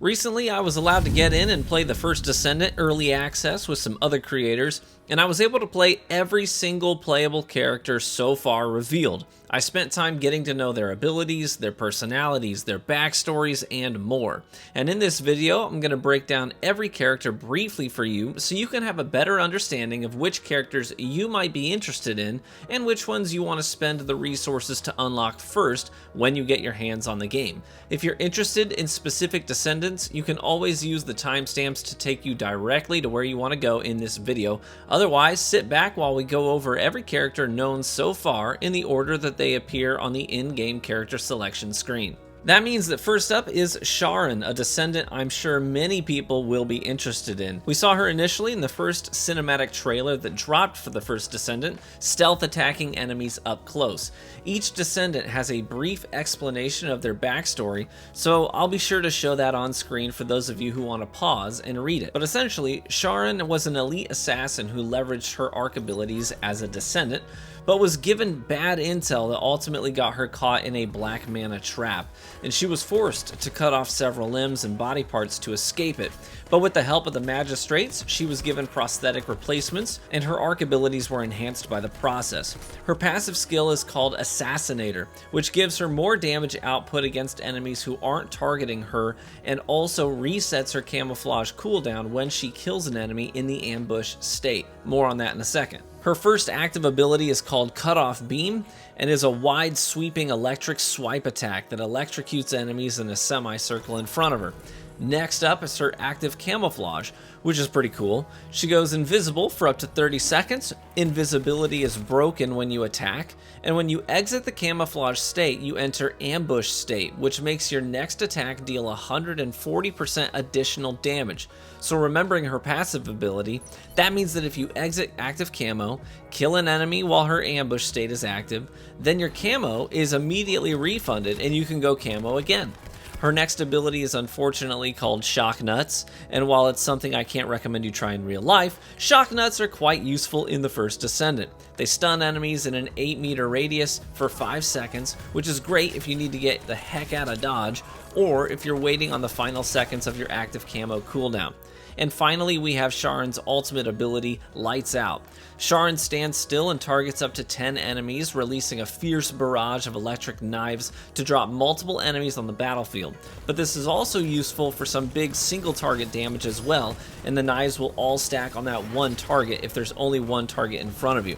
Recently, I was allowed to get in and play the First Descendant early access with some other creators, and I was able to play every single playable character so far revealed. I spent time getting to know their abilities, their personalities, their backstories, and more. And in this video, I'm going to break down every character briefly for you so you can have a better understanding of which characters you might be interested in and which ones you want to spend the resources to unlock first when you get your hands on the game. If you're interested in specific descendants, you can always use the timestamps to take you directly to where you want to go in this video. Otherwise, sit back while we go over every character known so far in the order that they appear on the in-game character selection screen. That means that first up is Sharen, a descendant I'm sure many people will be interested in. We saw her initially in the first cinematic trailer that dropped for the First Descendant, stealth attacking enemies up close. Each descendant has a brief explanation of their backstory, so I'll be sure to show that on screen for those of you who want to pause and read it. But essentially, Sharen was an elite assassin who leveraged her arc abilities as a descendant, but was given bad intel that ultimately got her caught in a black mana trap, and she was forced to cut off several limbs and body parts to escape it. But with the help of the magistrates, she was given prosthetic replacements, and her arc abilities were enhanced by the process. Her passive skill is called Assassinator, which gives her more damage output against enemies who aren't targeting her, and also resets her camouflage cooldown when she kills an enemy in the ambush state. More on that in a second. Her first active ability is called Cut Off Beam and is a wide sweeping electric swipe attack that electrocutes enemies in a semicircle in front of her. Next up is her active Camouflage, which is pretty cool. She goes invisible for up to 30 seconds, invisibility is broken when you attack, and when you exit the camouflage state, you enter ambush state, which makes your next attack deal 140% additional damage. So remembering her passive ability, that means that if you exit active camo, kill an enemy while her ambush state is active, then your camo is immediately refunded and you can go camo again. Her next ability is unfortunately called Shock Nuts, and while it's something I can't recommend you try in real life, Shock Nuts are quite useful in the First Descendant. They stun enemies in an 8-meter radius for 5 seconds, which is great if you need to get the heck out of dodge, or if you're waiting on the final seconds of your active camo cooldown. And finally, we have Sharen's ultimate ability, Lights Out. Sharen stands still and targets up to 10 enemies, releasing a fierce barrage of electric knives to drop multiple enemies on the battlefield. But this is also useful for some big single target damage as well, and the knives will all stack on that one target if there's only one target in front of you.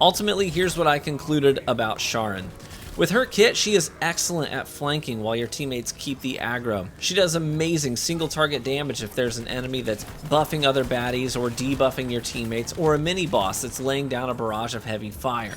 Ultimately, here's what I concluded about Sharen. With her kit, she is excellent at flanking while your teammates keep the aggro. She does amazing single target damage if there's an enemy that's buffing other baddies or debuffing your teammates, or a mini boss that's laying down a barrage of heavy fire.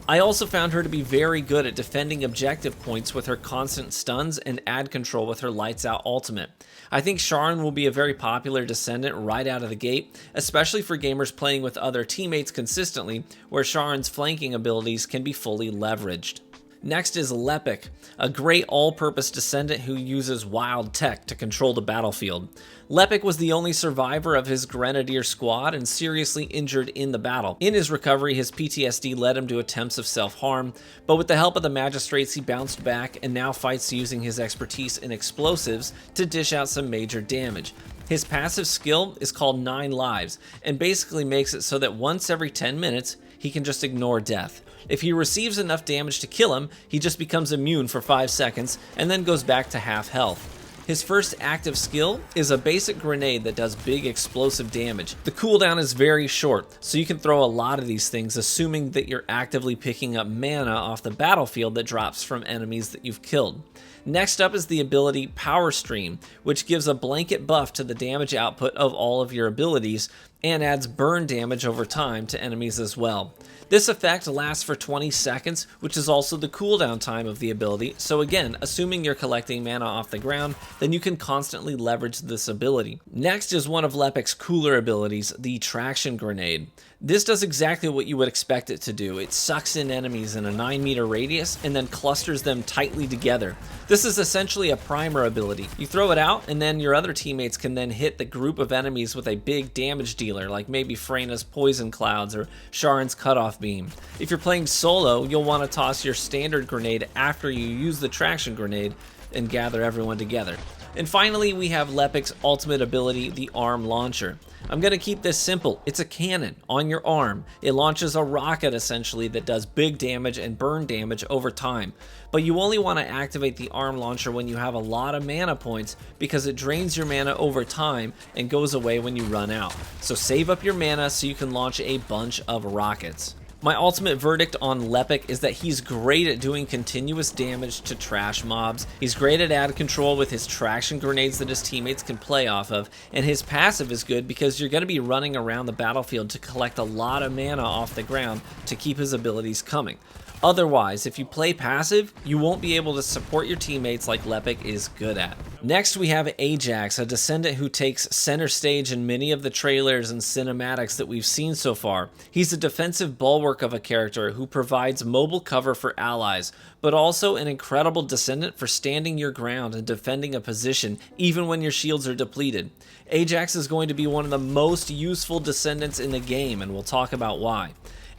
I also found her to be very good at defending objective points with her constant stuns and ad control with her Lights Out ultimate. I think Sharen will be a very popular descendant right out of the gate, especially for gamers playing with other teammates consistently, where Sharen's flanking abilities can be fully leveraged. Next is Lepic, a great all-purpose descendant who uses wild tech to control the battlefield. Lepic was the only survivor of his Grenadier squad and seriously injured in the battle. In his recovery, his PTSD led him to attempts of self-harm, but with the help of the magistrates, he bounced back and now fights using his expertise in explosives to dish out some major damage. His passive skill is called 9 Lives, and basically makes it so that once every 10 minutes, he can just ignore death. If he receives enough damage to kill him, he just becomes immune for 5 seconds, and then goes back to half health. His first active skill is a basic grenade that does big explosive damage. The cooldown is very short, so you can throw a lot of these things assuming that you're actively picking up mana off the battlefield that drops from enemies that you've killed. Next up is the ability Power Stream, which gives a blanket buff to the damage output of all of your abilities and adds burn damage over time to enemies as well. This effect lasts for 20 seconds, which is also the cooldown time of the ability, so again, assuming you're collecting mana off the ground, then you can constantly leverage this ability. Next is one of Lepic's cooler abilities, the Traction Grenade. This does exactly what you would expect it to do. It sucks in enemies in a 9-meter radius and then clusters them tightly together. This is essentially a primer ability. You throw it out and then your other teammates can then hit the group of enemies with a big damage dealer, like maybe Freyna's Poison Clouds or Sharen's Cutoff Beam. If you're playing solo, you'll want to toss your standard grenade after you use the Traction Grenade, and gather everyone together. And finally, we have Lepic's ultimate ability, the Arm Launcher. I'm going to keep this simple. It's a cannon on your arm. It launches a rocket essentially that does big damage and burn damage over time. But you only want to activate the Arm Launcher when you have a lot of mana points because it drains your mana over time and goes away when you run out. So save up your mana so you can launch a bunch of rockets. My ultimate verdict on Lepic is that he's great at doing continuous damage to trash mobs, he's great at ad control with his traction grenades that his teammates can play off of, and his passive is good because you're going to be running around the battlefield to collect a lot of mana off the ground to keep his abilities coming. Otherwise, if you play passive, you won't be able to support your teammates like Lepic is good at. Next, we have Ajax, a Descendant who takes center stage in many of the trailers and cinematics that we've seen so far. He's a defensive bulwark of a character who provides mobile cover for allies, but also an incredible Descendant for standing your ground and defending a position even when your shields are depleted. Ajax is going to be one of the most useful Descendants in the game, and we'll talk about why.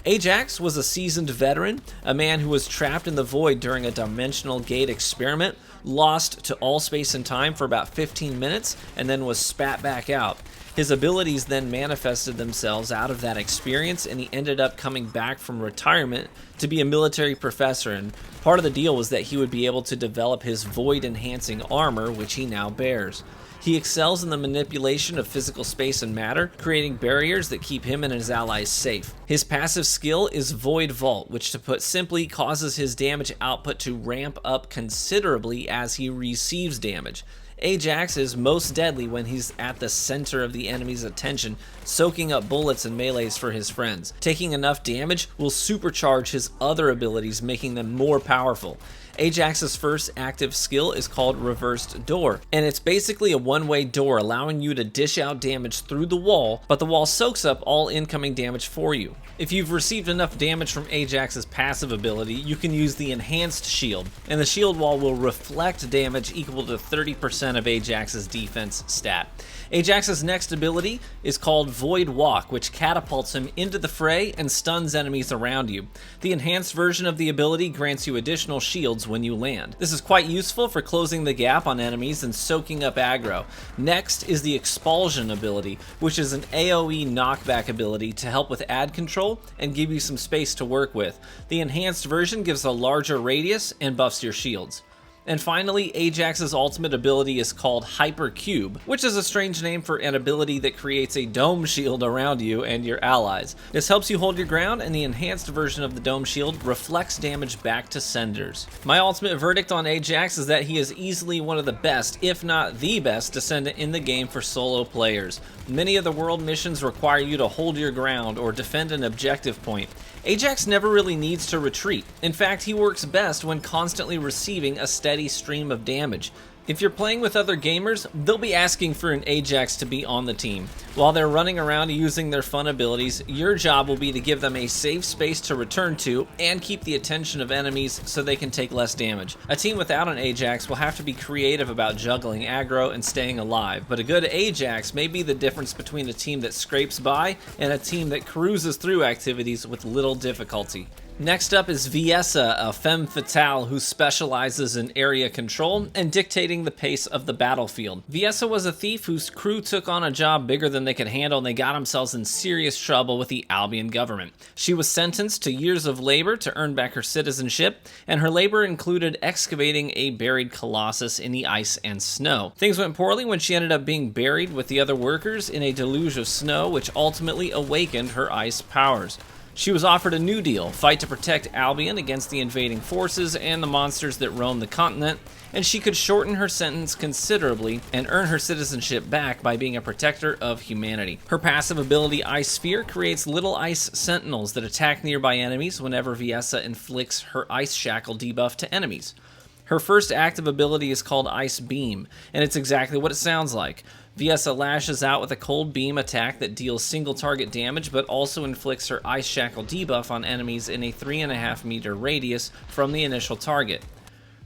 Ajax was a seasoned veteran, a man who was trapped in the void during a dimensional gate experiment, lost to all space and time for about 15 minutes, and then was spat back out. His abilities then manifested themselves out of that experience, and he ended up coming back from retirement to be a military professor, and part of the deal was that he would be able to develop his void-enhancing armor, which he now bears. He excels in the manipulation of physical space and matter, creating barriers that keep him and his allies safe. His passive skill is Void Vault, which to put simply causes his damage output to ramp up considerably as he receives damage. Ajax is most deadly when he's at the center of the enemy's attention, soaking up bullets and melees for his friends. Taking enough damage will supercharge his other abilities, making them more powerful. Ajax's first active skill is called Reversed Door, and it's basically a one-way door allowing you to dish out damage through the wall, but the wall soaks up all incoming damage for you. If you've received enough damage from Ajax's passive ability, you can use the Enhanced Shield, and the shield wall will reflect damage equal to 30% of Ajax's defense stat. Ajax's next ability is called Void Walk, which catapults him into the fray and stuns enemies around you. The enhanced version of the ability grants you additional shields when you land. This is quite useful for closing the gap on enemies and soaking up aggro. Next is the Expulsion ability, which is an AoE knockback ability to help with ad control and give you some space to work with. The enhanced version gives a larger radius and buffs your shields. And finally, Ajax's ultimate ability is called Hypercube, which is a strange name for an ability that creates a dome shield around you and your allies. This helps you hold your ground, and the enhanced version of the dome shield reflects damage back to senders. My ultimate verdict on Ajax is that he is easily one of the best, if not the best, Descendant in the game for solo players. Many of the world missions require you to hold your ground or defend an objective point. Ajax never really needs to retreat. In fact, he works best when constantly receiving a steady stream of damage. If you're playing with other gamers, they'll be asking for an Ajax to be on the team. While they're running around using their fun abilities, your job will be to give them a safe space to return to and keep the attention of enemies so they can take less damage. A team without an Ajax will have to be creative about juggling aggro and staying alive, but a good Ajax may be the difference between a team that scrapes by and a team that cruises through activities with little difficulty. Next up is Viessa, a femme fatale who specializes in area control and dictating the pace of the battlefield. Viessa was a thief whose crew took on a job bigger than they could handle, and they got themselves in serious trouble with the Albion government. She was sentenced to years of labor to earn back her citizenship, and her labor included excavating a buried colossus in the ice and snow. Things went poorly when she ended up being buried with the other workers in a deluge of snow, which ultimately awakened her ice powers. She was offered a new deal, fight to protect Albion against the invading forces and the monsters that roam the continent, and she could shorten her sentence considerably and earn her citizenship back by being a protector of humanity. Her passive ability, Ice Sphere, creates little ice sentinels that attack nearby enemies whenever Viessa inflicts her ice shackle debuff to enemies. Her first active ability is called Ice Beam, and it's exactly what it sounds like. Viessa lashes out with a cold beam attack that deals single target damage, but also inflicts her Ice Shackle debuff on enemies in a 3.5 meter radius from the initial target.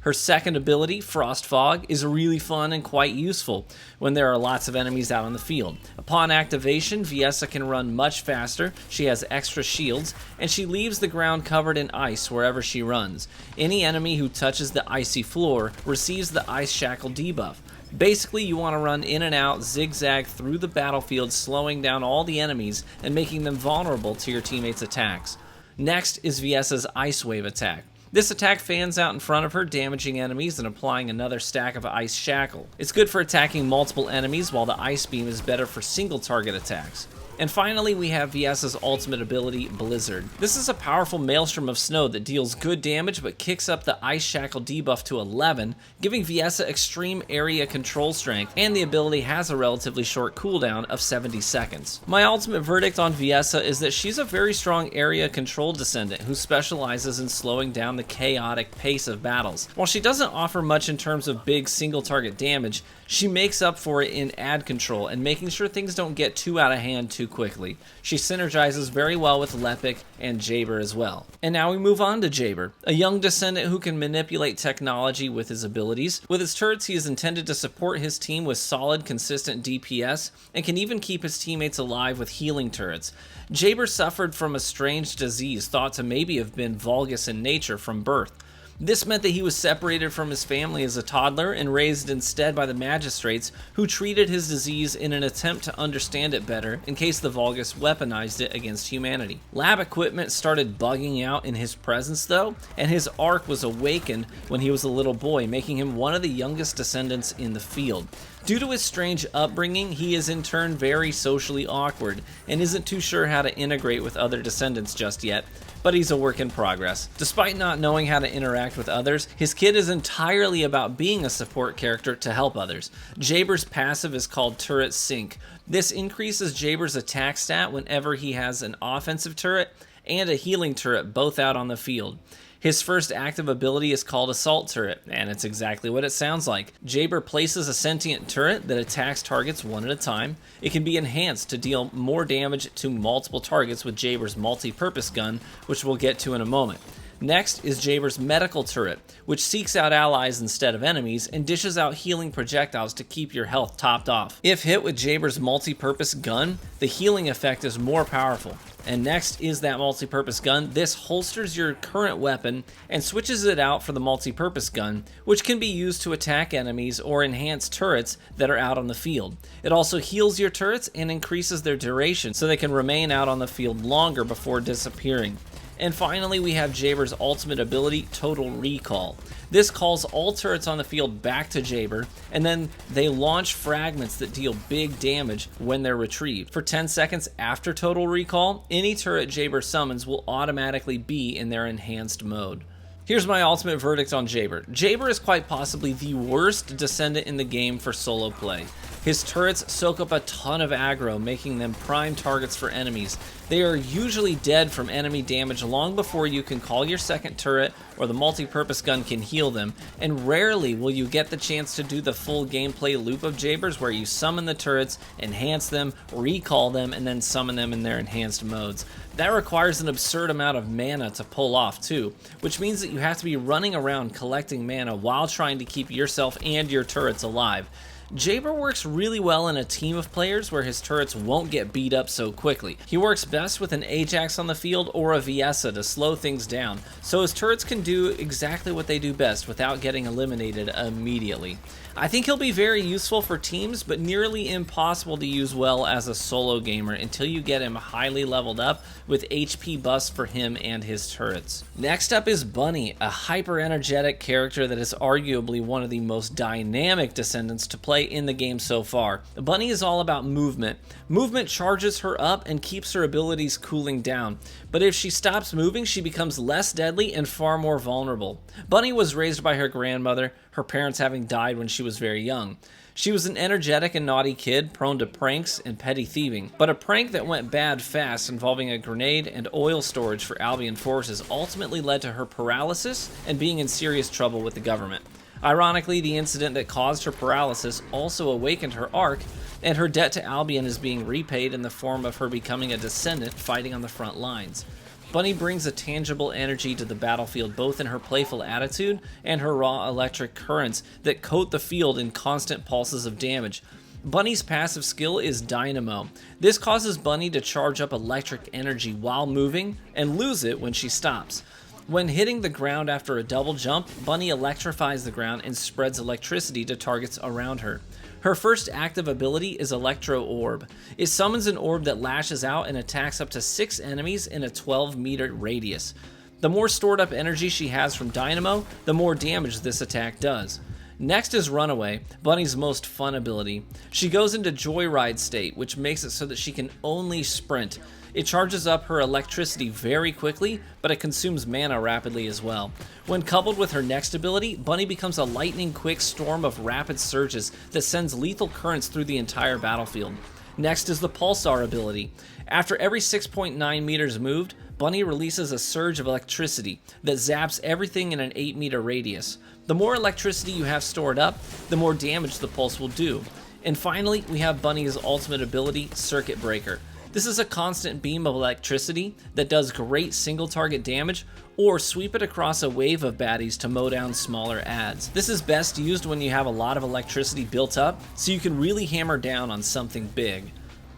Her second ability, Frost Fog, is really fun and quite useful when there are lots of enemies out on the field. Upon activation, Viessa can run much faster, she has extra shields, and she leaves the ground covered in ice wherever she runs. Any enemy who touches the icy floor receives the Ice Shackle debuff. Basically, you want to run in and out, zigzag through the battlefield, slowing down all the enemies and making them vulnerable to your teammates' attacks. Next is Viessa's Ice Wave attack. This attack fans out in front of her, damaging enemies and applying another stack of Ice Shackle. It's good for attacking multiple enemies, while the Ice Beam is better for single target attacks. And finally, we have Viessa's ultimate ability, Blizzard. This is a powerful maelstrom of snow that deals good damage but kicks up the Ice Shackle debuff to 11, giving Viessa extreme area control strength, and the ability has a relatively short cooldown of 70 seconds. My ultimate verdict on Viessa is that she's a very strong area control descendant who specializes in slowing down the chaotic pace of battles. While she doesn't offer much in terms of big single target damage, she makes up for it in ad control and making sure things don't get too out of hand too quickly. She synergizes very well with Lepic and Jayber as well. And now we move on to Jayber, a young descendant who can manipulate technology with his abilities. With his turrets, he is intended to support his team with solid, consistent DPS, and can even keep his teammates alive with healing turrets. Jayber suffered from a strange disease thought to maybe have been vulgus in nature from birth. This meant that he was separated from his family as a toddler and raised instead by the magistrates, who treated his disease in an attempt to understand it better in case the Vulgus weaponized it against humanity. Lab equipment started bugging out in his presence though, and his arc was awakened when he was a little boy, making him one of the youngest descendants in the field. Due to his strange upbringing, he is in turn very socially awkward and isn't too sure how to integrate with other descendants just yet, but he's a work in progress. Despite not knowing how to interact with others, his kit is entirely about being a support character to help others. Jayber's passive is called Turret Sync. This increases Jayber's attack stat whenever he has an offensive turret and a healing turret both out on the field. His first active ability is called Assault Turret, and it's exactly what it sounds like. Jayber places a sentient turret that attacks targets one at a time. It can be enhanced to deal more damage to multiple targets with Jayber's multi-purpose gun, which we'll get to in a moment. Next is Jayber's Medical Turret, which seeks out allies instead of enemies and dishes out healing projectiles to keep your health topped off. If hit with Jayber's multi-purpose gun, the healing effect is more powerful. And next is that multi-purpose gun. This holsters your current weapon and switches it out for the multi-purpose gun, which can be used to attack enemies or enhance turrets that are out on the field. It also heals your turrets and increases their duration so they can remain out on the field longer before disappearing. And finally, we have Jayber's ultimate ability, Total Recall. This calls all turrets on the field back to Jayber, and then they launch fragments that deal big damage when they're retrieved. For 10 seconds after Total Recall, any turret Jayber summons will automatically be in their enhanced mode. Here's my ultimate verdict on Jayber. Jayber is quite possibly the worst descendant in the game for solo play. His turrets soak up a ton of aggro, making them prime targets for enemies. They are usually dead from enemy damage long before you can call your second turret or the multi-purpose gun can heal them, and rarely will you get the chance to do the full gameplay loop of Jayber's where you summon the turrets, enhance them, recall them, and then summon them in their enhanced modes. That requires an absurd amount of mana to pull off too, which means that you have to be running around collecting mana while trying to keep yourself and your turrets alive. Jayber works really well in a team of players where his turrets won't get beat up so quickly. He works best with an Ajax on the field or a Viessa to slow things down, so his turrets can do exactly what they do best without getting eliminated immediately. I think he'll be very useful for teams, but nearly impossible to use well as a solo gamer until you get him highly leveled up with HP buffs for him and his turrets. Next up is Bunny, a hyper-energetic character that is arguably one of the most dynamic descendants to play in the game so far. Bunny is all about movement. Movement charges her up and keeps her abilities cooling down, but if she stops moving, she becomes less deadly and far more vulnerable. Bunny was raised by her grandmother, her parents having died when she was very young. She was an energetic and naughty kid, prone to pranks and petty thieving, but a prank that went bad fast involving a grenade and oil storage for Albion forces ultimately led to her paralysis and being in serious trouble with the government. Ironically, the incident that caused her paralysis also awakened her arc, and her debt to Albion is being repaid in the form of her becoming a descendant fighting on the front lines. Bunny brings a tangible energy to the battlefield both in her playful attitude and her raw electric currents that coat the field in constant pulses of damage. Bunny's passive skill is Dynamo. This causes Bunny to charge up electric energy while moving and lose it when she stops. When hitting the ground after a double jump, Bunny electrifies the ground and spreads electricity to targets around her. Her first active ability is Electro Orb. It summons an orb that lashes out and attacks up to 6 enemies in a 12-meter radius. The more stored up energy she has from Dynamo, the more damage this attack does. Next is Runaway, Bunny's most fun ability. She goes into Joyride state, which makes it so that she can only sprint. It charges up her electricity very quickly, but it consumes mana rapidly as well. When coupled with her next ability, Bunny becomes a lightning-quick storm of rapid surges that sends lethal currents through the entire battlefield. Next is the Pulsar ability. After every 6.9 meters moved, Bunny releases a surge of electricity that zaps everything in an 8-meter radius. The more electricity you have stored up, the more damage the pulse will do. And finally, we have Bunny's ultimate ability, Circuit Breaker. This is a constant beam of electricity that does great single target damage or sweep it across a wave of baddies to mow down smaller adds. This is best used when you have a lot of electricity built up so you can really hammer down on something big.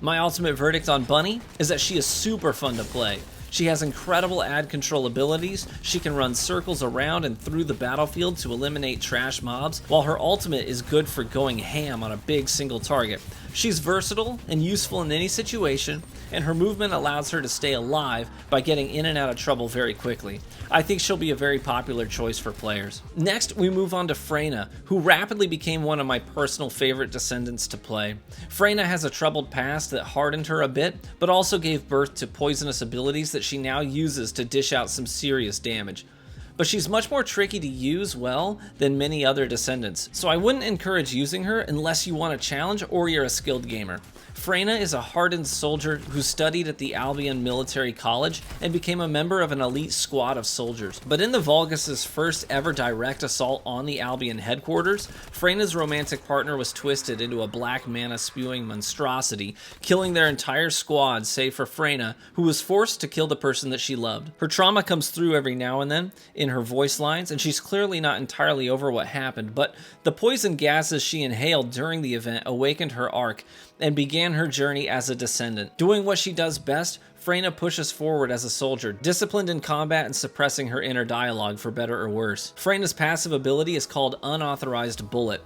My ultimate verdict on Bunny is that she is super fun to play. She has incredible ad control abilities, she can run circles around and through the battlefield to eliminate trash mobs, while her ultimate is good for going ham on a big single target. She's versatile and useful in any situation, and her movement allows her to stay alive by getting in and out of trouble very quickly. I think she'll be a very popular choice for players. Next, we move on to Freyna, who rapidly became one of my personal favorite descendants to play. Freyna has a troubled past that hardened her a bit, but also gave birth to poisonous abilities that she now uses to dish out some serious damage. But she's much more tricky to use well than many other descendants, so I wouldn't encourage using her unless you want a challenge or you're a skilled gamer. Freyna is a hardened soldier who studied at the Albion Military College and became a member of an elite squad of soldiers. But in the Vulgus' first ever direct assault on the Albion headquarters, Freyna's romantic partner was twisted into a black mana spewing monstrosity, killing their entire squad save for Freyna, who was forced to kill the person that she loved. Her trauma comes through every now and then in her voice lines, and she's clearly not entirely over what happened, but the poison gases she inhaled during the event awakened her arc and began her journey as a descendant. Doing what she does best, Freyna pushes forward as a soldier, disciplined in combat and suppressing her inner dialogue for better or worse. Freyna's passive ability is called Unauthorized Bullet.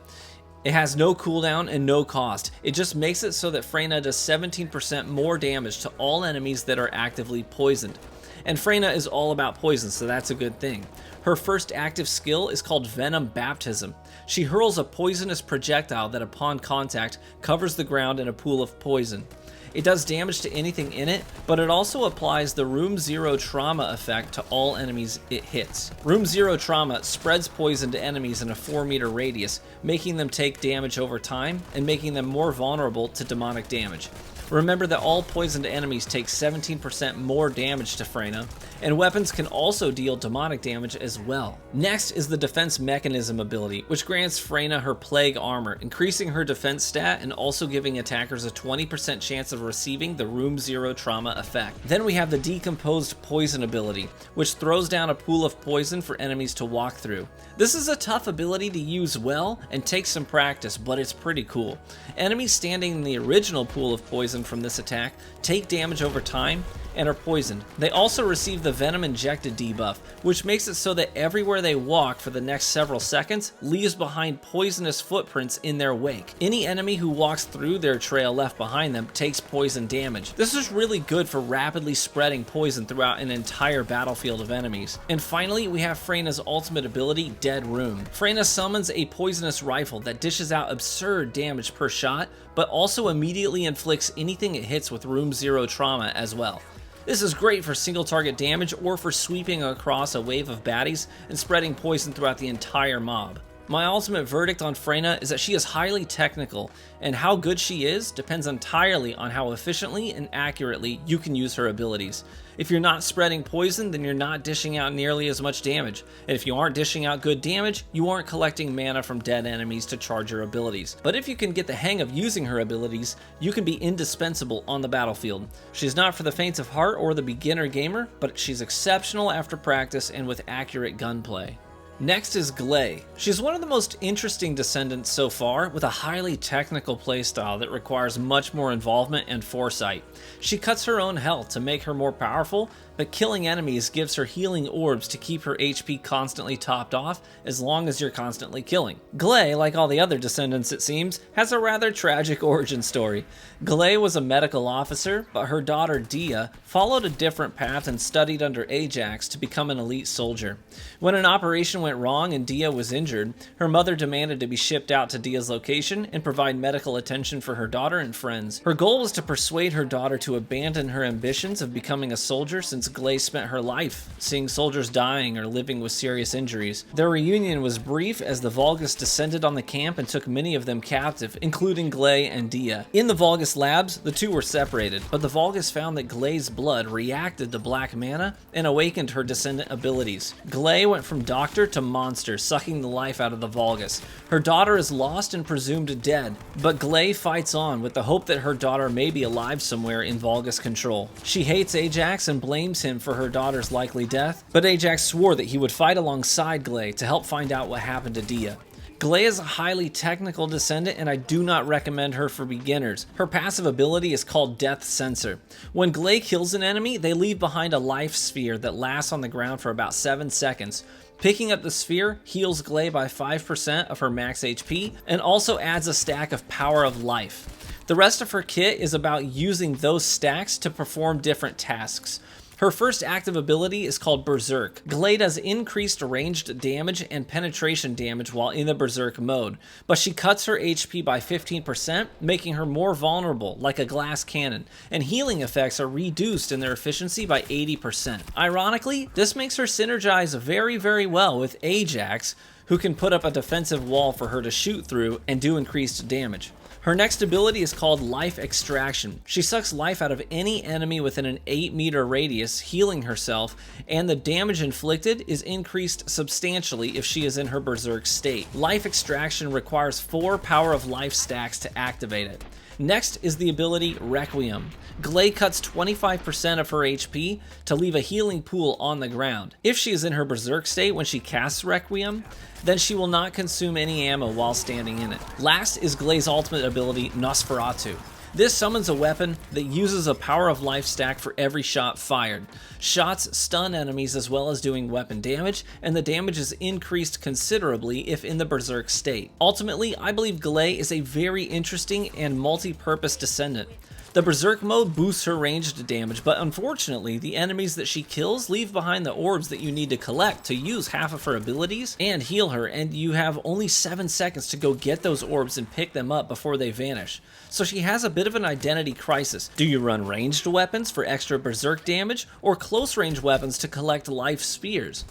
It has no cooldown and no cost. It just makes it so that Freyna does 17% more damage to all enemies that are actively poisoned. And Freyna is all about poison, so that's a good thing. Her first active skill is called Venom Baptism. She hurls a poisonous projectile that upon contact covers the ground in a pool of poison. It does damage to anything in it, but it also applies the Room Zero Trauma effect to all enemies it hits. Room Zero Trauma spreads poison to enemies in a 4-meter radius, making them take damage over time and making them more vulnerable to demonic damage. Remember that all poisoned enemies take 17% more damage to Freyna, and weapons can also deal demonic damage as well. Next is the Defense Mechanism ability, which grants Freyna her Plague Armor, increasing her defense stat and also giving attackers a 20% chance of receiving the Room Zero Trauma effect. Then we have the Decomposed Poison ability, which throws down a pool of poison for enemies to walk through. This is a tough ability to use well and takes some practice, but it's pretty cool. Enemies standing in the original pool of poison from this attack take damage over time and are poisoned. They also receive the Venom Injected debuff, which makes it so that everywhere they walk for the next several seconds leaves behind poisonous footprints in their wake. Any enemy who walks through their trail left behind them takes poison damage. This is really good for rapidly spreading poison throughout an entire battlefield of enemies. And finally, we have Freyna's ultimate ability, Dead Room. Freyna summons a poisonous rifle that dishes out absurd damage per shot, but also immediately inflicts anything it hits with Room Zero Trauma as well. This is great for single target damage or for sweeping across a wave of baddies and spreading poison throughout the entire mob. My ultimate verdict on Freyna is that she is highly technical, and how good she is depends entirely on how efficiently and accurately you can use her abilities. If you're not spreading poison, then you're not dishing out nearly as much damage, and if you aren't dishing out good damage, you aren't collecting mana from dead enemies to charge your abilities. But if you can get the hang of using her abilities, you can be indispensable on the battlefield. She's not for the faint of heart or the beginner gamer, but she's exceptional after practice and with accurate gunplay. Next is Gley. She's one of the most interesting descendants so far, with a highly technical playstyle that requires much more involvement and foresight. She cuts her own health to make her more powerful, but killing enemies gives her healing orbs to keep her HP constantly topped off as long as you're constantly killing. Gley, like all the other descendants it seems, has a rather tragic origin story. Gley was a medical officer, but her daughter Dia followed a different path and studied under Ajax to become an elite soldier. When an operation went wrong and Dia was injured, her mother demanded to be shipped out to Dia's location and provide medical attention for her daughter and friends. Her goal was to persuade her daughter to abandon her ambitions of becoming a soldier, since Gley spent her life seeing soldiers dying or living with serious injuries. Their reunion was brief as the Vulgus descended on the camp and took many of them captive, including Gley and Dia. In the Vulgus labs, the two were separated, but the Vulgus found that Gley's blood reacted to black mana and awakened her descendant abilities. Gley went from doctor to monster, sucking the life out of the Vulgus. Her daughter is lost and presumed dead, but Gley fights on with the hope that her daughter may be alive somewhere in Vulgus control. She hates Ajax and blames him for her daughter's likely death, but Ajax swore that he would fight alongside Gley to help find out what happened to Dia. Gley is a highly technical descendant, and I do not recommend her for beginners. Her passive ability is called Death Sensor. When Gley kills an enemy, they leave behind a life sphere that lasts on the ground for about 7 seconds. Picking up the sphere heals Gley by 5% of her max HP, and also adds a stack of Power of Life. The rest of her kit is about using those stacks to perform different tasks. Her first active ability is called Berserk. Gley does increased ranged damage and penetration damage while in the Berserk mode, but she cuts her HP by 15%, making her more vulnerable, like a glass cannon, and healing effects are reduced in their efficiency by 80%. Ironically, this makes her synergize very well with Ajax, who can put up a defensive wall for her to shoot through and do increased damage. Her next ability is called Life Extraction. She sucks life out of any enemy within an 8-meter radius, healing herself, and the damage inflicted is increased substantially if she is in her Berserk state. Life Extraction requires 4 Power of Life stacks to activate it. Next is the ability Requiem. Gley cuts 25% of her HP to leave a healing pool on the ground. If she is in her Berserk state when she casts Requiem, then she will not consume any ammo while standing in it. Last is Gley's ultimate ability, Nosferatu. This summons a weapon that uses a Power of Life stack for every shot fired. Shots stun enemies as well as doing weapon damage, and the damage is increased considerably if in the Berserk state. Ultimately, I believe Gley is a very interesting and multi-purpose descendant. The Berserk mode boosts her ranged damage, but unfortunately, the enemies that she kills leave behind the orbs that you need to collect to use half of her abilities and heal her, and you have only 7 seconds to go get those orbs and pick them up before they vanish. So she has a bit of an identity crisis. Do you run ranged weapons for extra Berserk damage, or close range weapons to collect life spheres?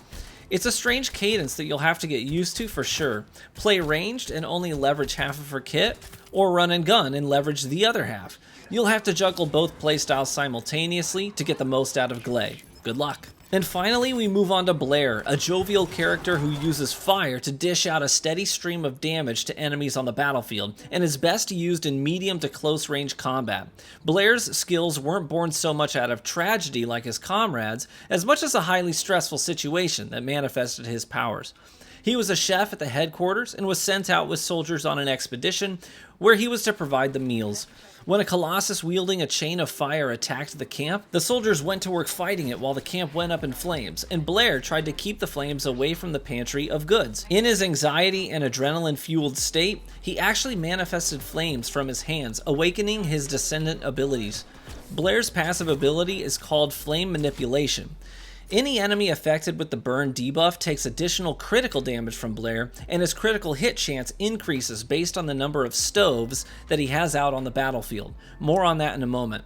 It's a strange cadence that you'll have to get used to for sure. Play ranged and only leverage half of her kit, or run and gun and leverage the other half. You'll have to juggle both playstyles simultaneously to get the most out of Gley. Good luck. And finally, we move on to Blair, a jovial character who uses fire to dish out a steady stream of damage to enemies on the battlefield, and is best used in medium to close range combat. Blair's skills weren't born so much out of tragedy like his comrades, as much as a highly stressful situation that manifested his powers. He was a chef at the headquarters and was sent out with soldiers on an expedition where he was to provide the meals. When a colossus wielding a chain of fire attacked the camp, the soldiers went to work fighting it while the camp went up in flames, and Blair tried to keep the flames away from the pantry of goods. In his anxiety and adrenaline-fueled state, he actually manifested flames from his hands, awakening his descendant abilities. Blair's passive ability is called Flame Manipulation. Any enemy affected with the burn debuff takes additional critical damage from Blair, and his critical hit chance increases based on the number of stoves that he has out on the battlefield. More on that in a moment.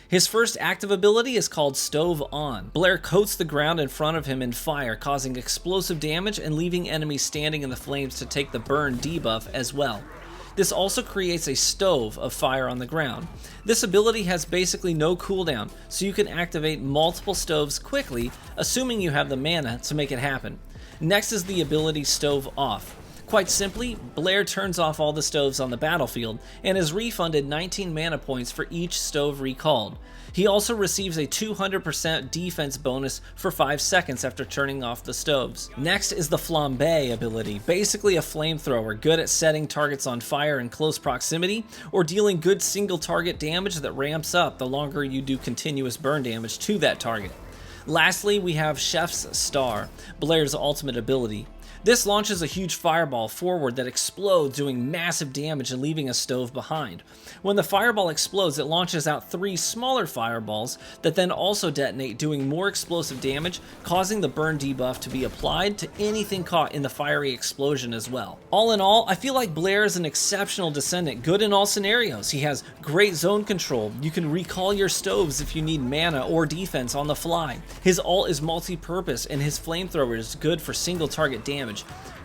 His first active ability is called Stove On. Blair coats the ground in front of him in fire, causing explosive damage and leaving enemies standing in the flames to take the burn debuff as well. This also creates a stove of fire on the ground. This ability has basically no cooldown, so you can activate multiple stoves quickly, assuming you have the mana to make it happen. Next is the ability Stove Off. Quite simply, Blair turns off all the stoves on the battlefield and is refunded 19 mana points for each stove recalled. He also receives a 200% defense bonus for 5 seconds after turning off the stoves. Next is the Flambe ability, basically a flamethrower good at setting targets on fire in close proximity or dealing good single target damage that ramps up the longer you do continuous burn damage to that target. Lastly, we have Chef's Star, Blair's ultimate ability. This launches a huge fireball forward that explodes, doing massive damage and leaving a stove behind. When the fireball explodes, it launches out 3 smaller fireballs that then also detonate, doing more explosive damage, causing the burn debuff to be applied to anything caught in the fiery explosion as well. All in all, I feel like Blair is an exceptional Descendant, good in all scenarios. He has great zone control. You can recall your stoves if you need mana or defense on the fly. His ult is multi-purpose, and his flamethrower is good for single target damage.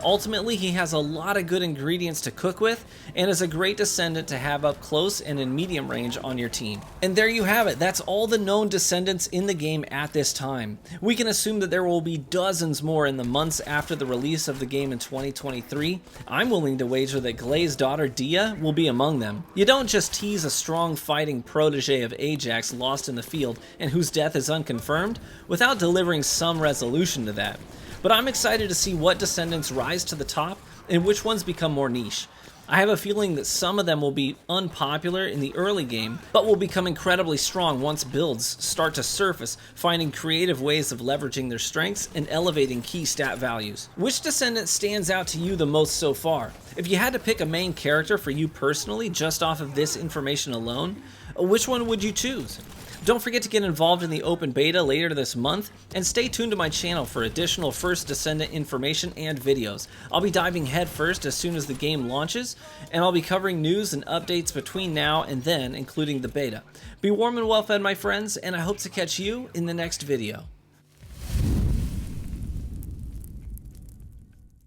Ultimately, he has a lot of good ingredients to cook with and is a great Descendant to have up close and in medium range on your team. And there you have it. That's all the known Descendants in the game at this time. We can assume that there will be dozens more in the months after the release of the game in 2023. I'm willing to wager that Gley's daughter Dia will be among them. You don't just tease a strong fighting protege of Ajax lost in the field and whose death is unconfirmed without delivering some resolution to that. But I'm excited to see what Descendants rise to the top and which ones become more niche. I have a feeling that some of them will be unpopular in the early game, but will become incredibly strong once builds start to surface, finding creative ways of leveraging their strengths and elevating key stat values. Which Descendant stands out to you the most so far? If you had to pick a main character for you personally just off of this information alone, which one would you choose? Don't forget to get involved in the open beta later this month, and stay tuned to my channel for additional First Descendant information and videos. I'll be diving headfirst as soon as the game launches, and I'll be covering news and updates between now and then, including the beta. Be warm and well fed, my friends, and I hope to catch you in the next video.